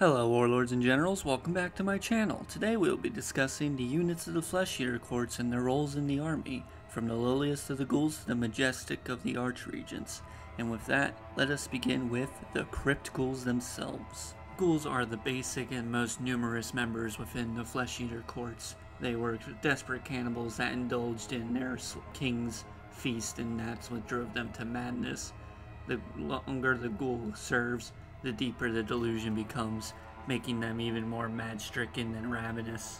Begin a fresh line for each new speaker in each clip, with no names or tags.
Hello Warlords and Generals, welcome back to my channel. Today we will be discussing the units of the Flesh Eater Courts and their roles in the army, from the lowliest of the ghouls to the majestic of the Archregents. And with that, let us begin with the Crypt Ghouls themselves. Ghouls are the basic and most numerous members within the Flesh Eater Courts. They were desperate cannibals that indulged in their king's feast, and that's what drove them to madness. The longer the ghoul serves, the deeper the delusion becomes, making them even more mad-stricken and ravenous.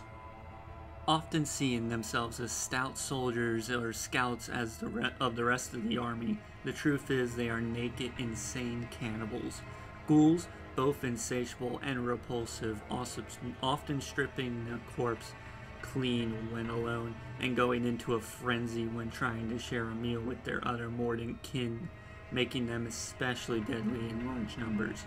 Often seeing themselves as stout soldiers or scouts as the rest of the army, the truth is they are naked, insane cannibals. Ghouls, both insatiable and repulsive, often stripping the corpse clean when alone, and going into a frenzy when trying to share a meal with their other mordant kin, making them especially deadly in large numbers.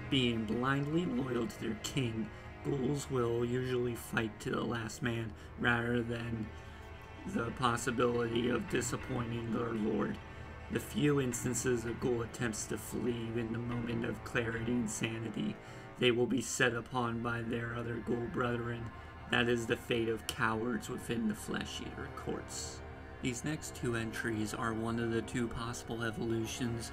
Being blindly loyal to their king, ghouls will usually fight to the last man rather than the possibility of disappointing their lord. The few instances a ghoul attempts to flee in the moment of clarity and sanity, they will be set upon by their other ghoul brethren. That is the fate of cowards within the Flesh Eater Courts. These next two entries are one of the two possible evolutions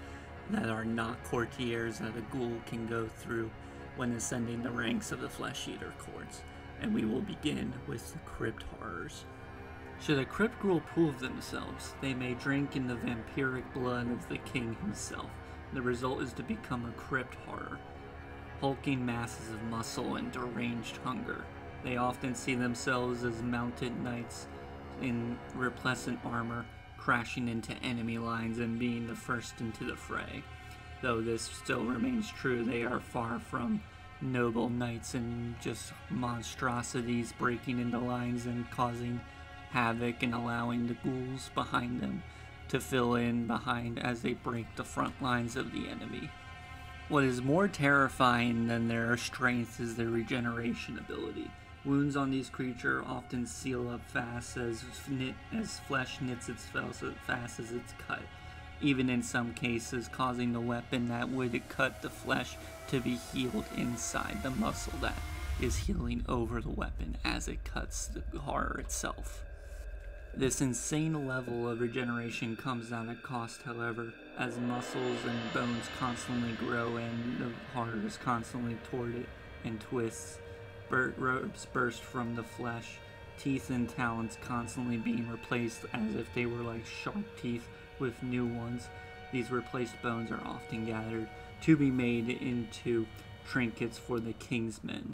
that are not courtiers that a ghoul can go through when ascending the ranks of the Flesh Eater Courts, and we will begin with the Crypt Horrors. Should a Crypt Ghoul prove themselves, they may drink in the vampiric blood of the king himself. The result is to become a Crypt Horror, hulking masses of muscle and deranged hunger. They often see themselves as mounted knights in resplendent armor, crashing into enemy lines and being the first into the fray. Though this still remains true, they are far from noble knights and just monstrosities breaking into lines and causing havoc and allowing the ghouls behind them to fill in behind as they break the front lines of the enemy. What is more terrifying than their strength is their regeneration ability. Wounds on these creatures often seal up fast as flesh knits itself as fast as it's cut, even in some cases causing the weapon that would cut the flesh to be healed inside the muscle that is healing over the weapon as it cuts the horror itself. This insane level of regeneration comes at a cost, however, as muscles and bones constantly grow and the horror is constantly toward it and twists. Ropes burst from the flesh, teeth and talons constantly being replaced as if they were like shark teeth with new ones. These replaced bones are often gathered to be made into trinkets for the king's men.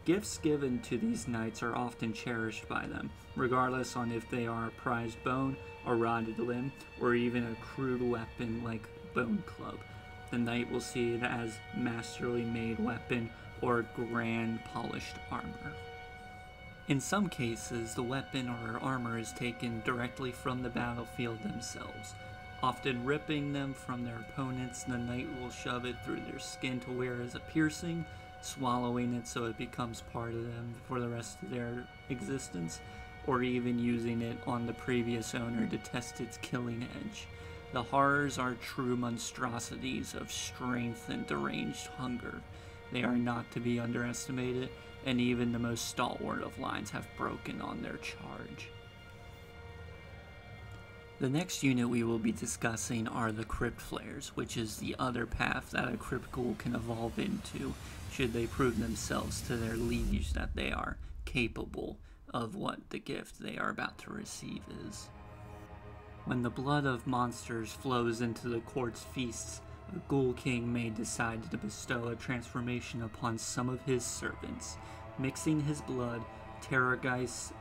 Gifts given to these knights are often cherished by them, regardless on if they are a prized bone, a rotted limb, or even a crude weapon like bone club. The knight will see it as masterly made weapon or grand polished armor. In some cases, the weapon or armor is taken directly from the battlefield themselves. Often ripping them from their opponents, the knight will shove it through their skin to wear as a piercing, swallowing it so it becomes part of them for the rest of their existence, or even using it on the previous owner to test its killing edge. The horrors are true monstrosities of strength and deranged hunger. They are not to be underestimated, and even the most stalwart of lines have broken on their charge. The next unit we will be discussing are the Crypt Flares, which is the other path that a Crypt Ghoul can evolve into should they prove themselves to their liege that they are capable of what the gift they are about to receive is. When the blood of monsters flows into the court's feasts, a Ghoul King may decide to bestow a transformation upon some of his servants. Mixing his blood, terrorgeist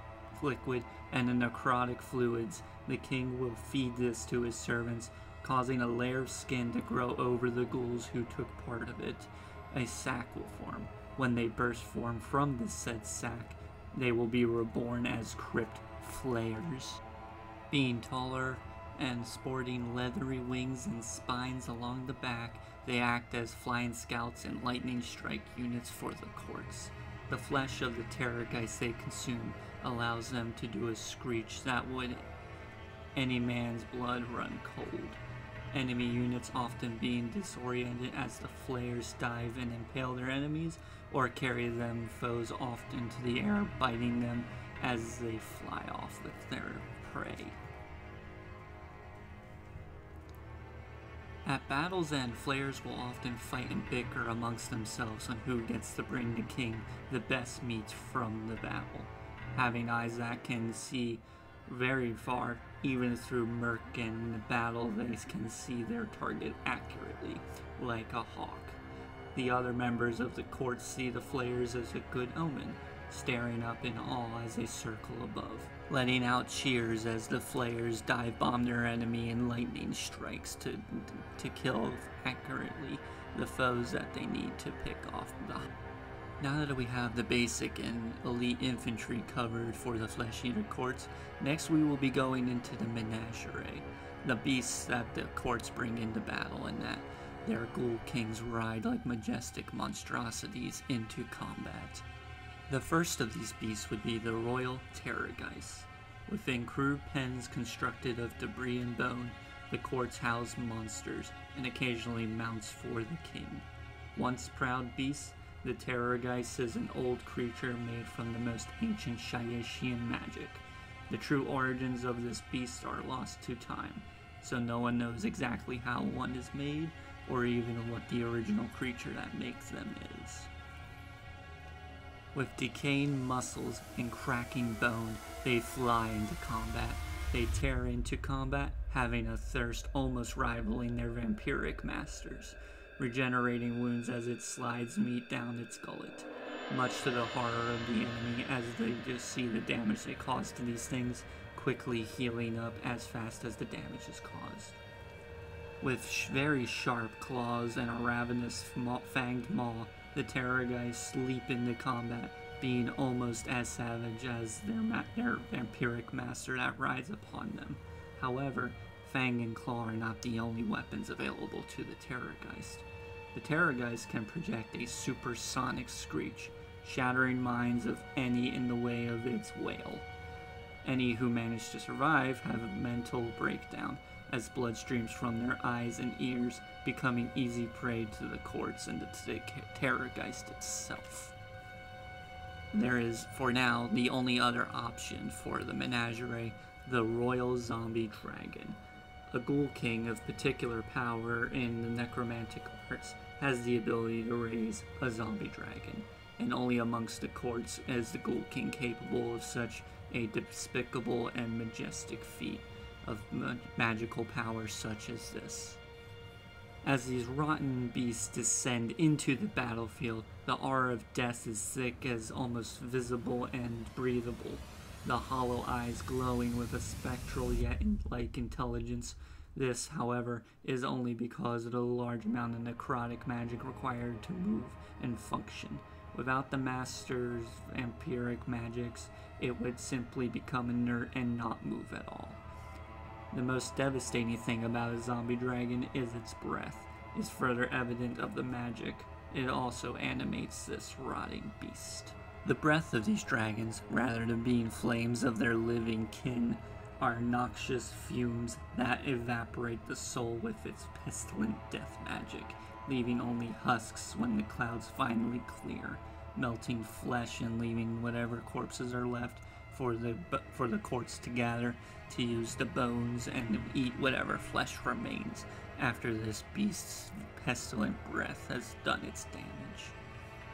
liquid, and the necrotic fluids, the king will feed this to his servants, causing a layer of skin to grow over the ghouls who took part of it. A sack will form. When they burst form from the said sack, they will be reborn as Crypt Flares. Being taller and sporting leathery wings and spines along the back, they act as flying scouts and lightning strike units for the courts. The flesh of the terrorgeist they consume allows them to do a screech that would any man's blood run cold, enemy units often being disoriented as the flares dive and impale their enemies, or carry them foes off into the air, biting them as they fly off with their prey. At battle's end, flares will often fight and bicker amongst themselves on who gets to bring the king the best meat from the battle. Having eyes that can see very far, even through murk and the battle, they can see their target accurately, like a hawk. The other members of the court see the flares as a good omen, staring up in awe as they circle above, letting out cheers as the flares dive bomb their enemy and lightning strikes to kill accurately the foes that they need to pick off. Now that we have the basic and elite infantry covered for the Flesh Eater courts, next we will be going into the menagerie, the beasts that the courts bring into battle, and that their Ghoul Kings ride like majestic monstrosities into combat. The first of these beasts would be the Royal Terrorgeist. Within crude pens constructed of debris and bone, the courts house monsters, and occasionally mounts for the king. Once proud beast, the Terrorgeist is an old creature made from the most ancient Shayeshian magic. The true origins of this beast are lost to time, so no one knows exactly how one is made, or even what the original creature that makes them is. With decaying muscles and cracking bone, they fly into combat. They tear into combat, having a thirst almost rivaling their vampiric masters, regenerating wounds as it slides meat down its gullet, much to the horror of the enemy as they just see the damage they cause to these things, quickly healing up as fast as the damage is caused. With very sharp claws and a ravenous fanged maw, the Terrorgeist leap into combat, being almost as savage as their vampiric master that rides upon them. However, fang and claw are not the only weapons available to the Terrorgeist. The Terrorgeist can project a supersonic screech, shattering minds of any in the way of its wail. Any who manage to survive have a mental breakdown, as blood streams from their eyes and ears, becoming easy prey to the courts and to the Terrorgeist itself. There is, for now, the only other option for the menagerie, the Royal Zombie Dragon. A Ghoul King of particular power in the necromantic arts has the ability to raise a zombie dragon, and only amongst the courts is the Ghoul King capable of such a despicable and majestic feat of magical power such as this. As these rotten beasts descend into the battlefield, the aura of death is thick as almost visible and breathable, the hollow eyes glowing with a spectral yet like intelligence. This, however, is only because of the large amount of necrotic magic required to move and function. Without the master's vampiric magics, it would simply become inert and not move at all. The most devastating thing about a zombie dragon is its breath, is further evident of the magic. It also animates this rotting beast. The breath of these dragons, rather than being flames of their living kin, are noxious fumes that evaporate the soul with its pestilent death magic, leaving only husks when the clouds finally clear, melting flesh and leaving whatever corpses are left for the courts to gather to use the bones and eat whatever flesh remains after this beast's pestilent breath has done its damage.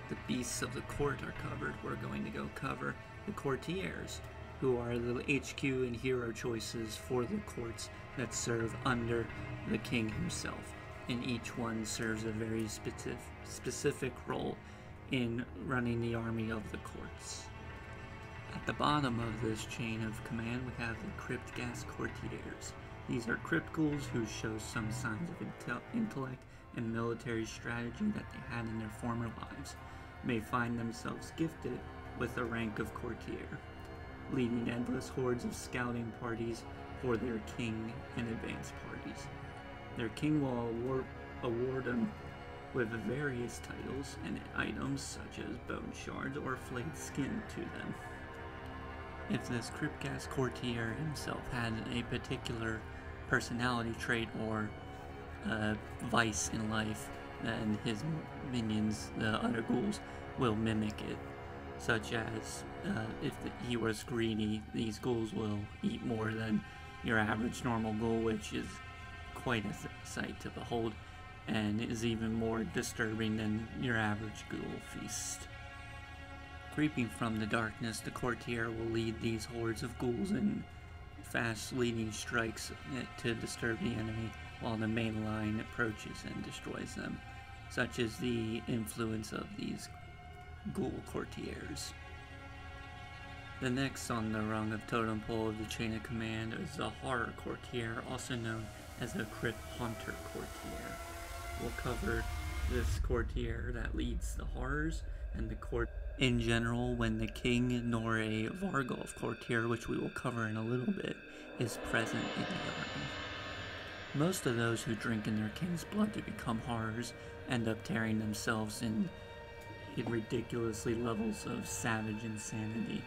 The beasts of the court are covered. We're going to go cover the courtiers, who are the HQ and hero choices for the courts that serve under the king himself, and each one serves a very specific role in running the army of the courts. At the bottom of this chain of command, we have the Crypt Courtiers. These are crypt ghouls who show some signs of intellect and military strategy that they had in their former lives, may find themselves gifted with the rank of courtier, leading endless hordes of scouting parties for their king and advance parties. Their king will award them with various titles and items such as bone shards or flayed skin to them. If this Crypt Courtier himself had a particular personality trait or vice in life, and his minions, the other ghouls, will mimic it. Such as, if he was greedy, these ghouls will eat more than your average normal ghoul, which is quite a sight to behold, and is even more disturbing than your average ghoul feast. Creeping from the darkness, the courtier will lead these hordes of ghouls in fast leading strikes to disturb the enemy, while the main line approaches and destroys them. Such is the influence of these ghoul courtiers. The next on the rung of totem pole of the chain of command is the horror courtier, also known as a Crypt Hunter courtier. We'll cover this courtier that leads the horrors and the court in general when the king nor a Varghulf courtier, which we will cover in a little bit, is present in the army. Most of those who drink in their king's blood to become horrors end up tearing themselves in ridiculously levels of savage insanity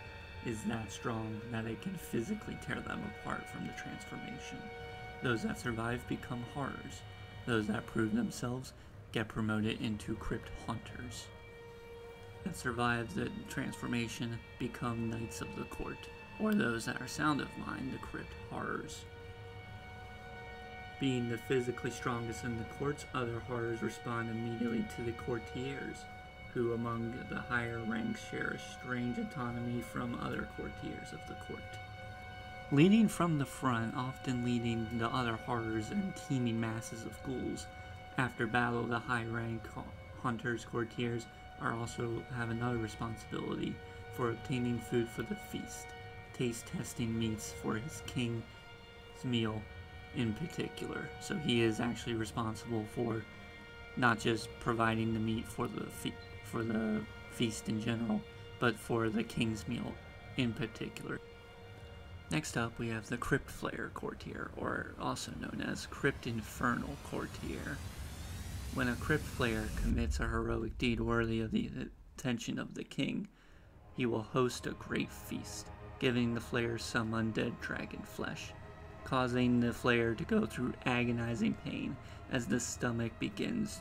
is that strong that it can physically tear them apart from the transformation. Those that survive become horrors. Those that prove themselves get promoted into Crypt Hunters. That survive the transformation become Knights of the Court, or those that are sound of mind, the Crypt Horrors. Being the physically strongest in the courts, other horrors respond immediately to the courtiers, who among the higher ranks share a strange autonomy from other courtiers of the court. Leading from the front, often leading the other horrors and teeming masses of ghouls. After battle, the high-rank hunters, courtiers, also have another responsibility for obtaining food for the feast, taste-testing meats for his king's meal in particular. So he is actually responsible for not just providing the meat for the feast in general, but for the king's meal in particular. Next up, we have the Crypt Flare courtier, or also known as Crypt Infernal courtier. When a Crypt Flare commits a heroic deed worthy of the attention of the king, he will host a great feast, giving the Flare some undead dragon flesh, causing the Flare to go through agonizing pain as the stomach begins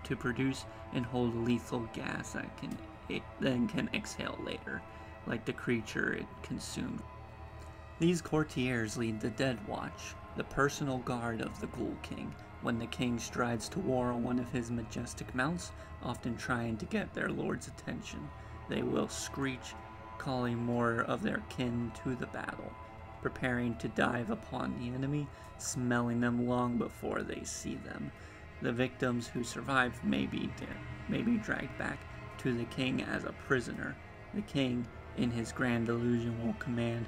to produce and hold lethal gas that can exhale later, like the creature it consumed. These courtiers lead the Dead Watch, the personal guard of the Ghoul King, when the king strides to war on one of his majestic mounts, often trying to get their lord's attention. They will screech, calling more of their kin to the battle, preparing to dive upon the enemy, smelling them long before they see them. The victims who survive may be dragged back to the king as a prisoner. The king, in his grand delusion, will command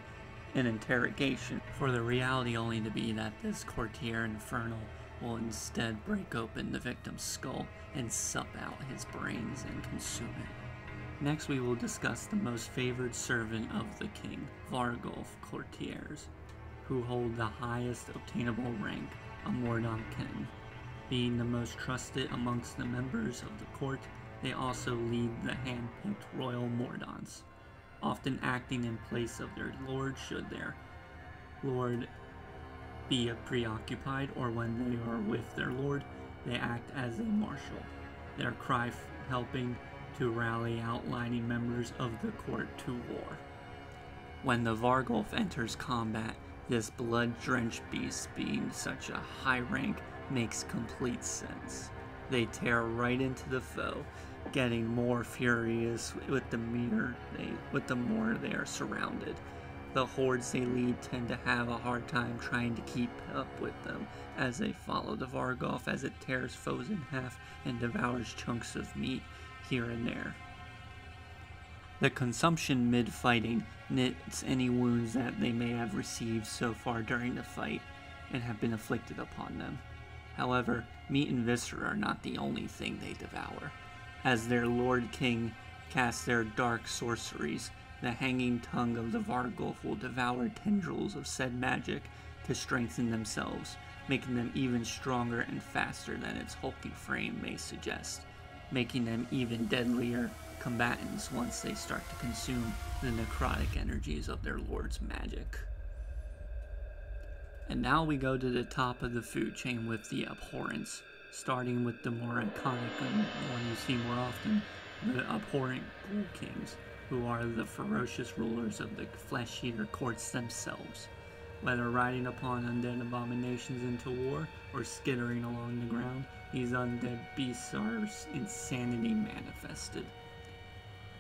an interrogation, for the reality only to be that this courtier infernal will instead break open the victim's skull and sup out his brains and consume it. Next, we will discuss the most favored servant of the king, Varghulf courtiers, who hold the highest obtainable rank a Mordant can. Being the most trusted amongst the members of the court, they also lead the hand-picked royal Mordants, often acting in place of their lord should their lord be preoccupied, or when they are with their lord, they act as a marshal, their cry helping to rally outlying members of the court to war. When the Varghulf enters combat, this blood-drenched beast being such a high rank makes complete sense. They tear right into the foe, getting more furious with the more they are surrounded. The hordes they lead tend to have a hard time trying to keep up with them as they follow the Varghulf as it tears foes in half and devours chunks of meat here and there. The consumption mid-fighting knits any wounds that they may have received so far during the fight and have been afflicted upon them. However, meat and viscera are not the only thing they devour. As their Lord King casts their dark sorceries, the hanging tongue of the Varghulf will devour tendrils of said magic to strengthen themselves, making them even stronger and faster than its hulking frame may suggest, making them even deadlier combatants once they start to consume the necrotic energies of their lord's magic. And now we go to the top of the food chain with the abhorrence, starting with the more iconic and one you see more often, the abhorrent Ghoul Kings, who are the ferocious rulers of the flesh-eater courts themselves. Whether riding upon undead abominations into war or skittering along the ground, these undead beasts are insanity manifested.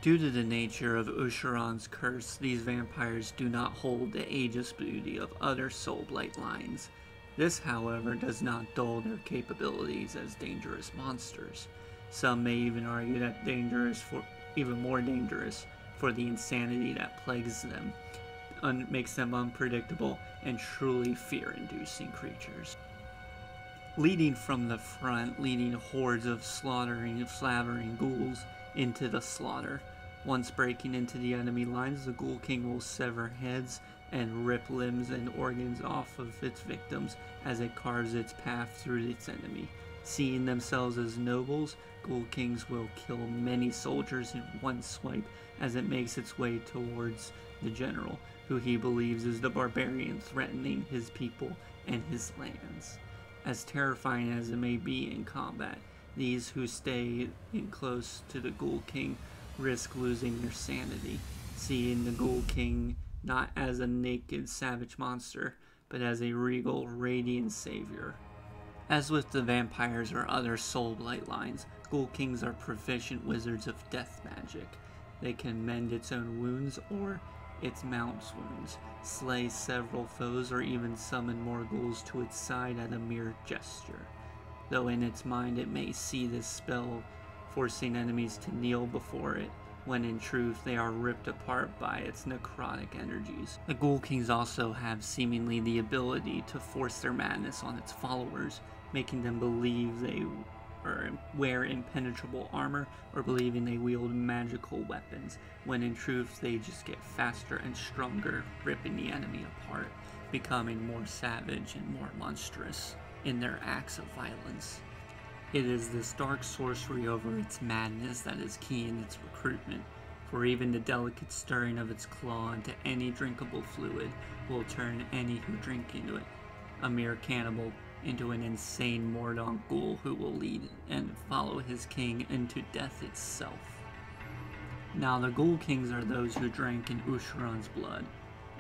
Due to the nature of Ushuran's curse, these vampires do not hold the aegis beauty of other soul-blight lines. This, however, does not dull their capabilities as dangerous monsters. Some may even argue that even more dangerous for the insanity that plagues them, makes them unpredictable and truly fear-inducing creatures. Leading from the front, leading hordes of slavering ghouls into the slaughter. Once breaking into the enemy lines, the Ghoul King will sever heads and rip limbs and organs off of its victims as it carves its path through its enemy. Seeing themselves as nobles, Ghoul Kings will kill many soldiers in one swipe as it makes its way towards the general, who he believes is the barbarian threatening his people and his lands. As terrifying as it may be in combat, these who stay in close to the Ghoul King risk losing their sanity, seeing the Ghoul King not as a naked savage monster, but as a regal, radiant savior. As with the vampires or other soul-blight lines, Ghoul Kings are proficient wizards of death magic. They can mend its own wounds or its mount's wounds, slay several foes, or even summon more ghouls to its side at a mere gesture. Though in its mind it may see this spell forcing enemies to kneel before it, when in truth they are ripped apart by its necrotic energies. The Ghoul Kings also have seemingly the ability to force their madness on its followers, making them believe they wear impenetrable armor or believing they wield magical weapons, when in truth they just get faster and stronger, ripping the enemy apart, becoming more savage and more monstrous in their acts of violence. It is this dark sorcery over its madness that is key in its recruitment, for even the delicate stirring of its claw into any drinkable fluid will turn any who drink into it, a mere cannibal, into an insane Mordant ghoul who will lead and follow his king into death itself. Now the Ghoul Kings are those who drank in Ushuran's blood,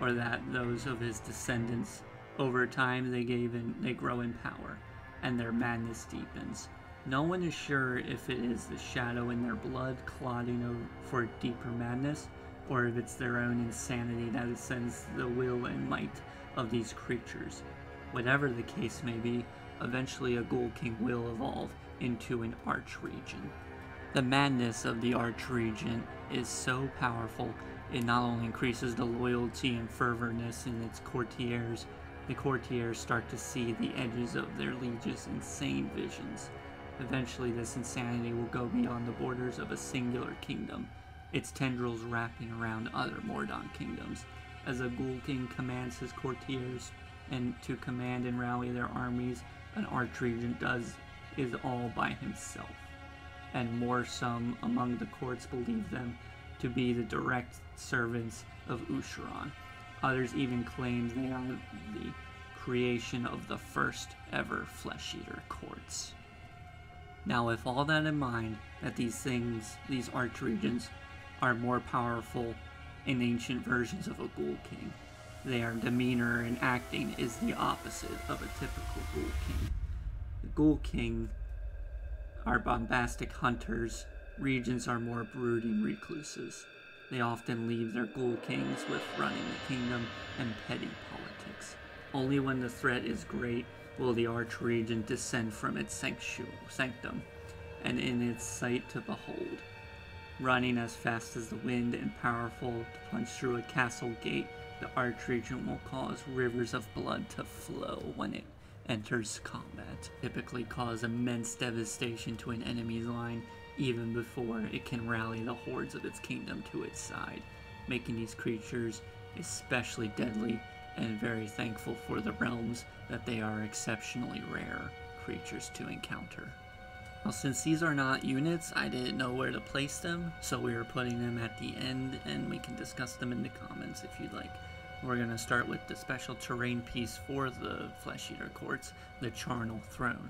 or that those of his descendants. Over time they grow in power, and their madness deepens. No one is sure if it is the shadow in their blood clotting for deeper madness, or if it's their own insanity that ascends the will and might of these creatures. Whatever the case may be, eventually a Ghoul King will evolve into an Archregent. The madness of the Archregent is so powerful, it not only increases the loyalty and fervorness in its courtiers, the courtiers start to see the edges of their liege's insane visions. Eventually this insanity will go beyond the borders of a singular kingdom, its tendrils wrapping around other Mordant kingdoms. As a Ghoul King commands his courtiers and to command and rally their armies, an Archregent is all by himself. And more some among the courts believe them to be the direct servants of Ushuran. Others even claim they are the creation of the first ever flesh-eater courts. Now with all that in mind, that these Archregents, are more powerful in ancient versions of a Ghoul King, their demeanor and acting is the opposite of a typical Ghoul King. The Ghoul King are bombastic hunters, Regents are more brooding recluses. They often leave their Ghoul Kings with running the kingdom and petty politics. Only when the threat is great will the Archregent descend from its sanctum, and in its sight to behold. Running as fast as the wind and powerful to punch through a castle gate, the Archregent will cause rivers of blood to flow when it enters combat, typically cause immense devastation to an enemy's line even before it can rally the hordes of its kingdom to its side, making these creatures especially deadly and very thankful for the realms that they are exceptionally rare creatures to encounter. Well, since these are not units, I didn't know where to place them, so we are putting them at the end, and we can discuss them in the comments if you'd like. We're going to start with the special terrain piece for the Flesh Eater Courts, the Charnel Throne.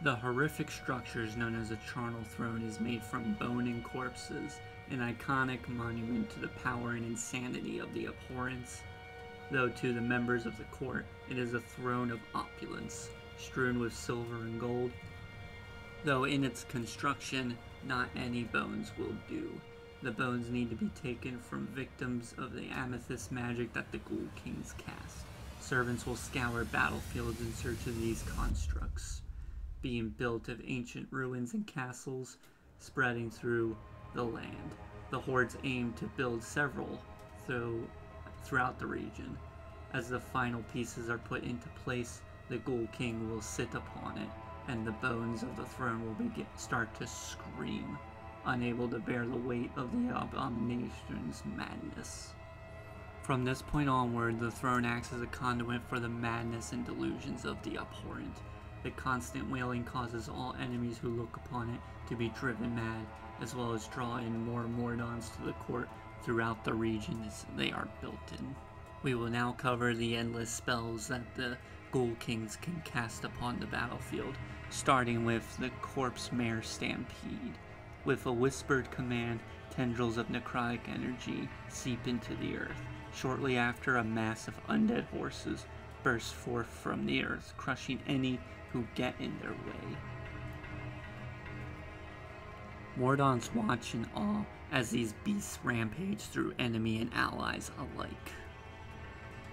The horrific structure known as a Charnel Throne is made from bone and corpses, an iconic monument to the power and insanity of the abhorrence. Though to the members of the court, it is a throne of opulence, strewn with silver and gold. Though in its construction, not any bones will do. The bones need to be taken from victims of the amethyst magic that the Ghoul Kings cast. Servants will scour battlefields in search of these constructs, being built of ancient ruins and castles spreading through the land. The hordes aim to build several throughout the region. As the final pieces are put into place, the Ghoul King will sit upon it, and the bones of the throne will start to scream, unable to bear the weight of the abomination's madness. From this point onward, the throne acts as a conduit for the madness and delusions of the abhorrent. The constant wailing causes all enemies who look upon it to be driven mad, as well as draw in more Mordants to the court throughout the regions they are built in. We will now cover the endless spells that the Ghoul Kings can cast upon the battlefield, starting with the Corpse Mare Stampede. With a whispered command, tendrils of necrotic energy seep into the earth. Shortly after, a mass of undead horses bursts forth from the earth, crushing any who get in their way. Mordants watch in awe as these beasts rampage through enemy and allies alike.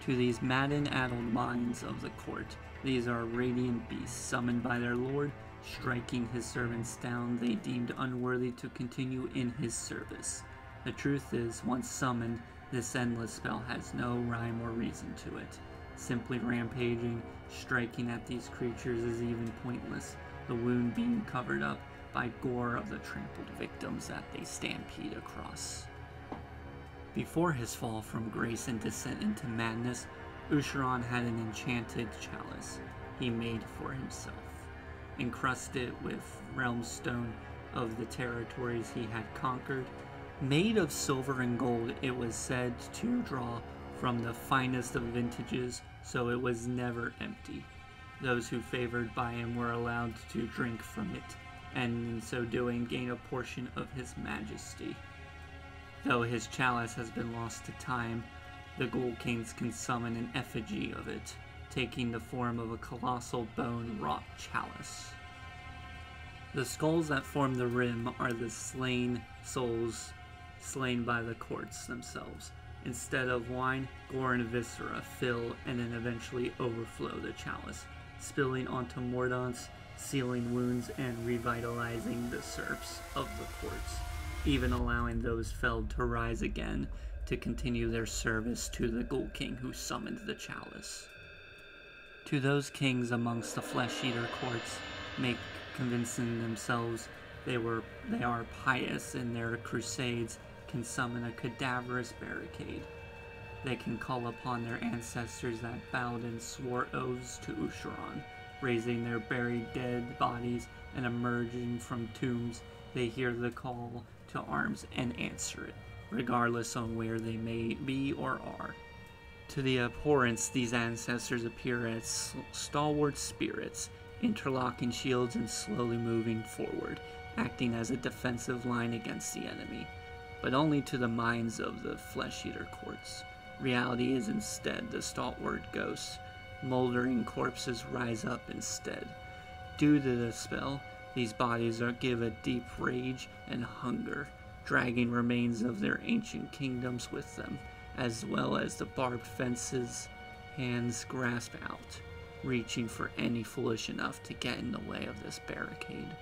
To these madden-addled minds of the court, these are radiant beasts summoned by their lord, striking his servants down they deemed unworthy to continue in his service. The truth is, once summoned, this endless spell has no rhyme or reason to it. Simply rampaging, striking at these creatures is even pointless, the wound being covered up by gore of the trampled victims that they stampede across. Before his fall from grace and descent into madness, Usharan had an enchanted chalice he made for himself, encrusted with realm stone of the territories he had conquered. Made of silver and gold, it was said to draw from the finest of vintages, so it was never empty. Those who favored by him were allowed to drink from it, and in so doing gain a portion of his majesty. Though his chalice has been lost to time, the Ghoul Kings can summon an effigy of it, taking the form of a colossal bone-wrought chalice. The skulls that form the rim are the slain souls slain by the courts themselves. Instead of wine, gore and viscera fill and then eventually overflow the chalice, spilling onto Mordants, sealing wounds, and revitalizing the serfs of the courts, even allowing those felled to rise again to continue their service to the Ghoul King who summoned the chalice. To those kings amongst the Flesh Eater courts, make convincing themselves they are pious in their crusades, can summon a cadaverous barricade. They can call upon their ancestors that bowed and swore oaths to Usharan, raising their buried dead bodies, and emerging from tombs. They hear the call to arms and answer it, regardless on where they may be or are. To the abhorrence, these ancestors appear as stalwart spirits, interlocking shields and slowly moving forward, acting as a defensive line against the enemy. But only to the minds of the Flesh Eater courts. Reality is instead the stalwart ghosts. Moldering corpses rise up instead. Due to the spell, these bodies give a deep rage and hunger, dragging remains of their ancient kingdoms with them, as well as the barbed fences hands grasp out, reaching for any foolish enough to get in the way of this barricade.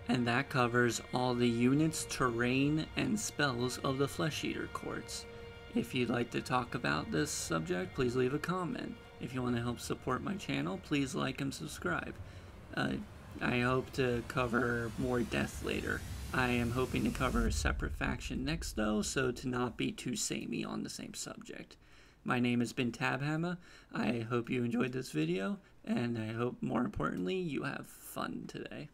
And that covers all the units, terrain, and spells of the Flesh Eater courts. If you'd like to talk about this subject, please leave a comment. If you want to help support my channel, please like and subscribe. I hope to cover more death later. I am hoping to cover a separate faction next though, so to not be too samey on the same subject. My name has been Tabhammer. I hope you enjoyed this video, and I hope more importantly you have fun today.